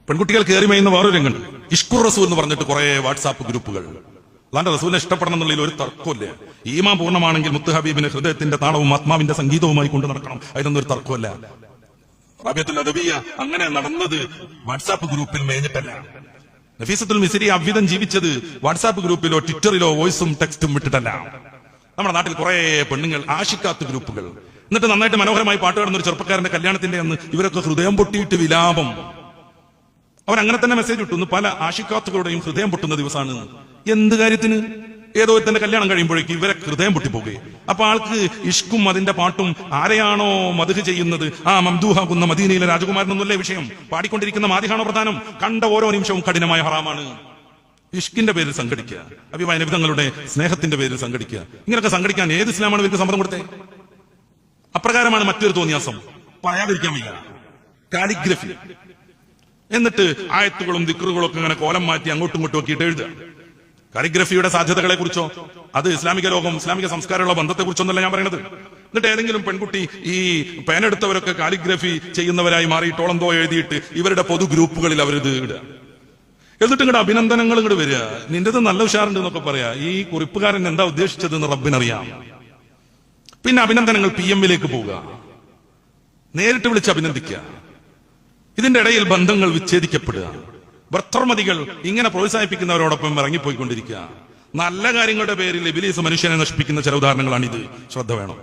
പെൺകുട്ടികൾ കയറിമയുന്ന വേറൊരു രംഗുണ്ട്. ഇഷ്കുർ റസൂൽ എന്ന് പറഞ്ഞിട്ട് കുറെ വാട്സാപ്പ് ഗ്രൂപ്പുകൾ. അല്ലാണ്ട് റസൂലിനെ ഇഷ്ടപ്പെടണം എന്നുള്ളതിൽ ഒരു തർക്കമില്ല. ഈമാൻ പൂർണ്ണമാണെങ്കിൽ മുത്ത് ഹബീബിന് ഹൃദയത്തിന്റെ താളവും ആത്മാവിന്റെ സംഗീതവുമായി കൊണ്ട് നടക്കണം. അതിനൊന്നും ഒരു തർക്കമല്ല. റബീഅത്തുൽ അദവിയ്യ അങ്ങനെ നടന്നത് വാട്സാപ്പ് ഗ്രൂപ്പിൽ മേഞ്ഞിട്ടല്ല. നഫീസത്തുൽ മിസ്രി അவ்விதം ജീവിച്ചത് വാട്സാപ്പ് ഗ്രൂപ്പിലോ ട്വിറ്ററിലോ വോയിസും ടെക്സ്റ്റും വിട്ടിട്ടല്ല. നമ്മുടെ നാട്ടിൽ കുറെ പെണ്ണുങ്ങൾ ആഷിക്കാത്ത് ഗ്രൂപ്പുകൾ, എന്നിട്ട് നന്നായിട്ട് മനോഹരമായി പാട്ട് പാടുന്ന ഒരു ചെറുപ്പക്കാരന്റെ കല്യാണത്തിന്റെ അന്ന് ഇവരൊക്കെ ഹൃദയം പൊട്ടിയിട്ട് വിലാപം. അവരങ്ങനെ തന്നെ മെസ്സേജ് ഇട്ടുന്നു, പല ആഷിക്കാത്തുകളുടെയും ഹൃദയം പൊട്ടുന്ന ദിവസമാണ്. എന്ത് കാര്യത്തിന്? ഏതോ തന്റെ കല്യാണം കഴിയുമ്പോഴേക്കും ഇവരെ ഹൃദയം പൊട്ടിപ്പോകുകയും. അപ്പൊ ആൾക്ക് ഇഷ്കും അതിന്റെ പാട്ടും ആരെയാണോ മദ്ഹ് ചെയ്യുന്നത്, ആ മംദൂഹാകുന്ന മദീനയിലെ രാജകുമാരനൊന്നുമല്ലേ വിഷയം. പാടിക്കൊണ്ടിരിക്കുന്ന മാദിഹാണോ പ്രധാനം? കണ്ട ഓരോ നിമിഷവും കഠിനമായ ഹറാമാണ്. ഇഷ്കിന്റെ പേരിൽ സംഘടിക്കുക, അഭിമായ നബിതങ്ങളുടെ സ്നേഹത്തിന്റെ പേരിൽ സംഘടിക്കുക. ഇങ്ങനെയൊക്കെ സംഘടിക്കാൻ ഏത് ഇസ്ലാമാണ് ഇവർക്ക് സമ്മതം കൊടുത്തേ? അപ്രകാരമാണ് മറ്റൊരു തോന്നിയാസം. പറയാതിരിക്കാൻ വയ്യ. കാലിഗ്രഫി. എന്നിട്ട് ആയത്തുകളും ദിക്റുകളും ഒക്കെ ഇങ്ങനെ കോലം മാറ്റി അങ്ങോട്ടും ഇങ്ങോട്ടും നോക്കിയിട്ട് എഴുതുക. കാലിഗ്രഫിയുടെ സാധ്യതകളെ കുറിച്ചോ അത് ഇസ്ലാമിക ലോകം ഇസ്ലാമിക സംസ്കാരമുള്ള ബന്ധത്തെ കുറിച്ചൊന്നല്ല ഞാൻ പറയുന്നത്. എന്നിട്ട് ഏതെങ്കിലും പെൺകുട്ടി ഈ പേനെടുത്തവരൊക്കെ കാലിഗ്രഫി ചെയ്യുന്നവരായി മാറിയിട്ടോളെന്തോ എഴുതിയിട്ട് ഇവരുടെ പൊതു ഗ്രൂപ്പുകളിൽ അവരിത് ഇടുക. എന്നിട്ട് ഇങ്ങോട്ട് അഭിനന്ദനങ്ങൾ ഇങ്ങോട്ട് വരിക. നിന്റേത് നല്ല ഉഷാറുണ്ട് എന്നൊക്കെ പറയാ. ഈ കുറിപ്പുകാരൻ എന്താ ഉദ്ദേശിച്ചതെന്ന് റബ്ബിനറിയാം. പിന്നെ അഭിനന്ദനങ്ങൾ PM-ലേക്ക് പോവുക, നേരിട്ട് വിളിച്ച് അഭിനന്ദിക്കുക. ഇതിന്റെ ഇടയിൽ ബന്ധങ്ങൾ വിച്ഛേദിക്കപ്പെടുക. ഭർത്തർമതികൾ ഇങ്ങനെ പ്രോത്സാഹിപ്പിക്കുന്നവരോടൊപ്പം ഇറങ്ങിപ്പോയിക്കൊണ്ടിരിക്കുക. നല്ല കാര്യങ്ങളുടെ പേരിൽ ഇബ്ലീസ് മനുഷ്യനെ നശിപ്പിക്കുന്ന ചില ഉദാഹരണങ്ങളാണിത്. ശ്രദ്ധ വേണം.